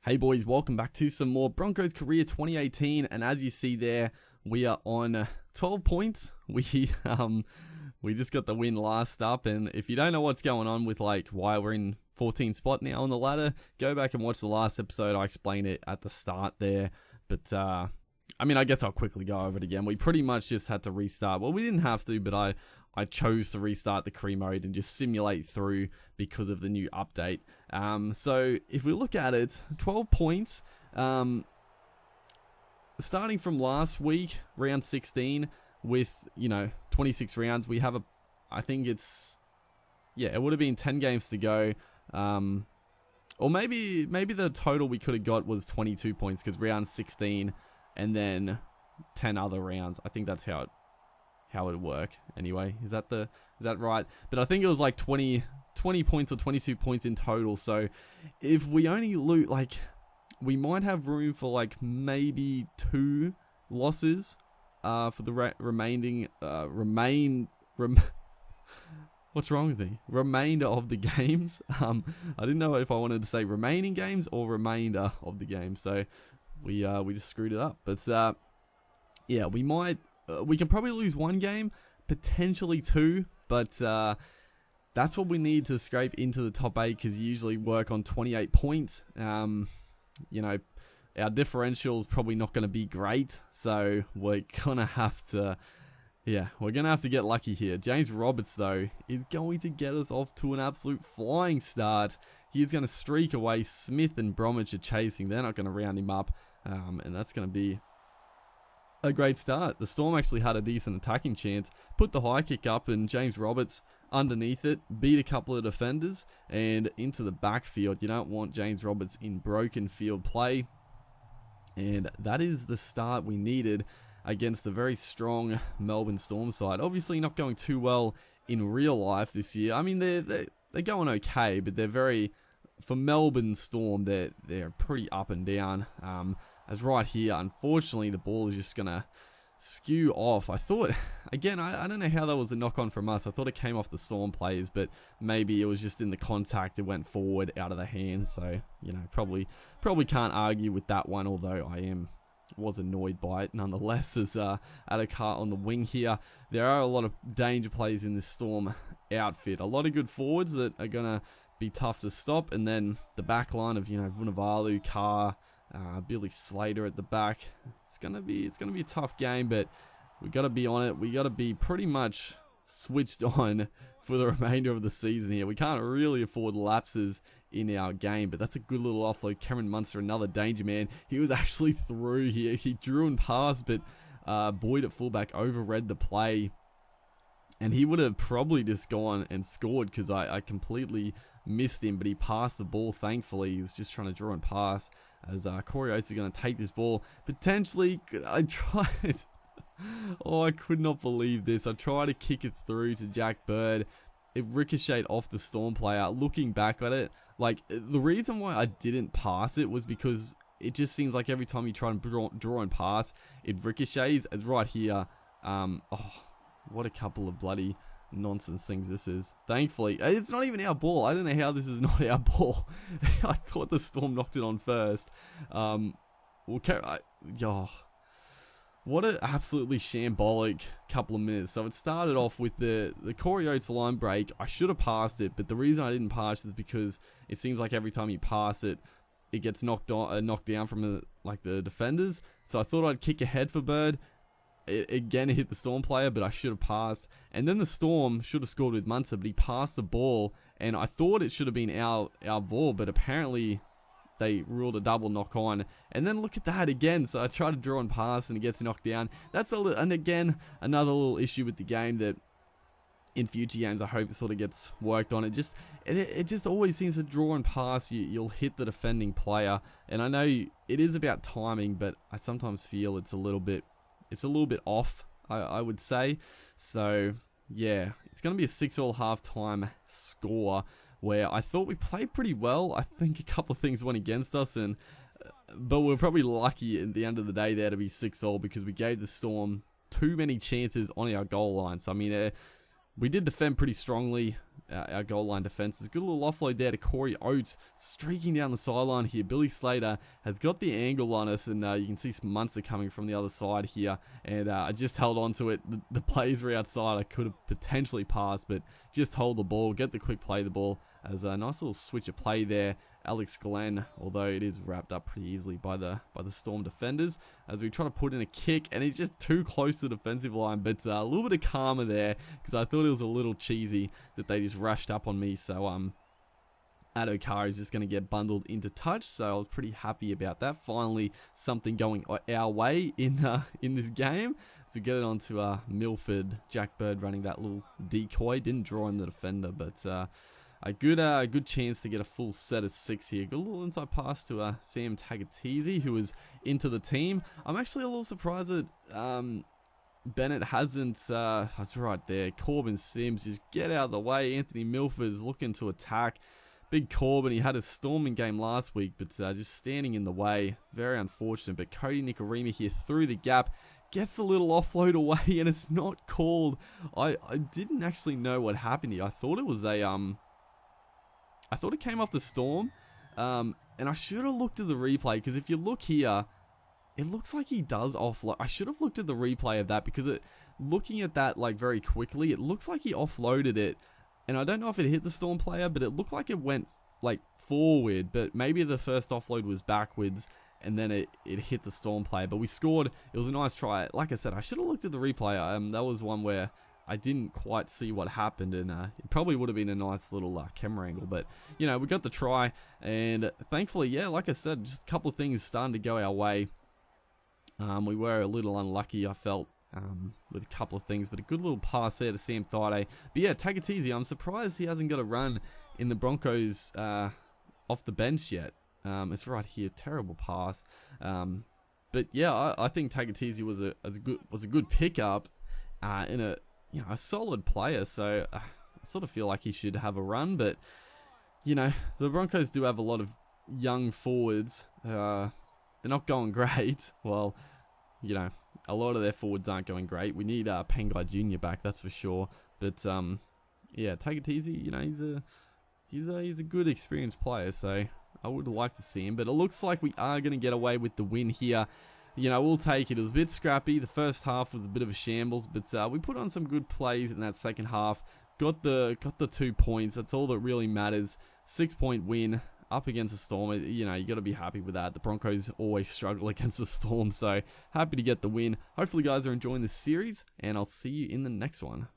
Hey boys, welcome back to some more Broncos career 2018, and as you see there, we are on 12 points. We just got the win last up, and if you don't know what's going on with like why we're in 14th spot now on the ladder, go back and watch the last episode. I explained it at the start there, but I guess I'll quickly go over it again. We pretty much just had to restart. Well, we didn't have to, but I chose to restart the career mode and just simulate through because of the new update. So if we look at it, 12 points, starting from last week, round 16, with, 26 rounds, we have it would have been 10 games to go. Or maybe the total we could have got was 22 points because round 16 and then 10 other rounds. I think that's how it would work. Anyway, is that right? But I think it was like 20 points or 22 points in total. So if we only loot, we might have room for maybe 2 losses for the remaining what's wrong with me? Remainder of the games. I didn't know if I wanted to say remaining games or remainder of the game. So we just screwed it up. But we can probably lose 1 game, potentially 2, but that's what we need to scrape into the top 8 because you usually work on 28 points. Our differential is probably not going to be great, so we're going to have to get lucky here. James Roberts, though, is going to get us off to an absolute flying start. He's going to streak away. Smith and Bromwich are chasing. They're not going to round him up, and that's going to be a great start. The Storm actually had a decent attacking chance, put the high kick up, and James Roberts underneath it, beat a couple of defenders, and into the backfield. You don't want James Roberts in broken field play, and that is the start we needed against a very strong Melbourne Storm side. Obviously not going too well in real life this year. I mean, they're going okay, but they're very, for Melbourne Storm, they're pretty up and down. As right here, unfortunately, the ball is just going to skew off. I thought, again, I don't know how that was a knock-on from us. I thought it came off the Storm players, but maybe it was just in the contact. It went forward out of the hands. So, probably can't argue with that one, although was annoyed by it nonetheless. As Adakar on the wing here, there are a lot of danger plays in this Storm outfit. A lot of good forwards that are going to be tough to stop, and then the back line of, Vunivalu, Carr, Billy Slater at the back. It's gonna be a tough game, but we got to be on it. We got to be pretty much switched on for the remainder of the season here. We can't really afford lapses in our game, but that's a good little offload. Cameron Munster, another danger man. He was actually through here. He drew and passed, but Boyd at fullback overread the play, and he would have probably just gone and scored because I completely missed him, but he passed the ball, thankfully. He was just trying to draw and pass as Corey Oates is going to take this ball. Potentially, I tried. Oh, I could not believe this. I tried to kick it through to Jack Bird. It ricocheted off the Storm player. Looking back at it, the reason why I didn't pass it was because it just seems like every time you try and draw and pass, it ricochets. It's right here. What a couple of bloody nonsense things this is. Thankfully, it's not even our ball. I don't know how this is not our ball. I thought the Storm knocked it on first. What an absolutely shambolic couple of minutes. So it started off with the Corey Oates line break. I should have passed it, but the reason I didn't pass it is because it seems like every time you pass it, it gets knocked down from the defenders. So I thought I'd kick ahead for Bird. It hit the Storm player, but I should have passed. And then the Storm should have scored with Munster, but he passed the ball, and I thought it should have been our ball, but apparently they ruled a double knock on. And then look at that again. So I try to draw and pass, and it gets knocked down. And again, another little issue with the game that in future games I hope it sort of gets worked on. It just always seems to draw and pass. You'll hit the defending player, and I know it is about timing, but I sometimes feel it's a little bit off, I would say. So, yeah, it's going to be a 6-all half-time score where I thought we played pretty well. I think a couple of things went against us, but we're probably lucky at the end of the day there to be 6-all because we gave the Storm too many chances on our goal line. So, I mean, we did defend pretty strongly. our goal line defenses. Good little offload there to Corey Oates, streaking down the sideline here. Billy Slater has got the angle on us, and you can see some Munster coming from the other side here, and I just held on to it. The plays were outside. I could have potentially passed, but just hold the ball, get the quick play the ball, as a nice little switch of play there. Alex Glenn, although it is wrapped up pretty easily by the Storm defenders, as we try to put in a kick, and he's just too close to the defensive line. But a little bit of karma there, because I thought it was a little cheesy that they just rushed up on me. So Adokar is just going to get bundled into touch, so I was pretty happy about that. Finally, something going our way in this game. So we get it onto Milford. Jack Bird running that little decoy, didn't draw in the defender, but a good chance to get a full set of 6 here. Good little inside pass to Sam Tagatese, who was into the team. I'm actually a little surprised that Bennett hasn't. That's right there. Corbin Sims, just get out of the way. Anthony Milford is looking to attack. Big Corbin, he had a storming game last week, but just standing in the way. Very unfortunate. But Cody Nikarima here through the gap. Gets a little offload away, and it's not called. I didn't actually know what happened here. I thought it was I thought it came off the Storm, and I should have looked at the replay, because if you look here, it looks like he does offload. I should have looked at the replay of that, because looking at that like very quickly, it looks like he offloaded it, and I don't know if it hit the Storm player, but it looked like it went like forward, but maybe the first offload was backwards, and then it hit the Storm player. But we scored. It was a nice try. Like I said, I should have looked at the replay. That was one where I didn't quite see what happened, and it probably would have been a nice little camera angle. But, we got the try, and thankfully, yeah, like I said, just a couple of things starting to go our way. We were a little unlucky, I felt, with a couple of things, but a good little pass there to Sam Thaiday. But yeah, Tagatese, I'm surprised he hasn't got a run in the Broncos off the bench yet. It's right here, terrible pass. But yeah, I think Tagatese was a good pickup in a solid player, so I sort of feel like he should have a run. But the Broncos do have a lot of young forwards. They're not going great. Well, a lot of their forwards aren't going great. We need Pengai Jr. back, that's for sure. But yeah, Tagatese, he's a good experienced player, so I would like to see him. But it looks like we are going to get away with the win here. We'll take it. It was a bit scrappy. The first half was a bit of a shambles, but we put on some good plays in that second half. Got the 2 points. That's all that really matters. 6-point win up against the Storm. You got to be happy with that. The Broncos always struggle against the Storm, so happy to get the win. Hopefully, guys are enjoying this series, and I'll see you in the next one.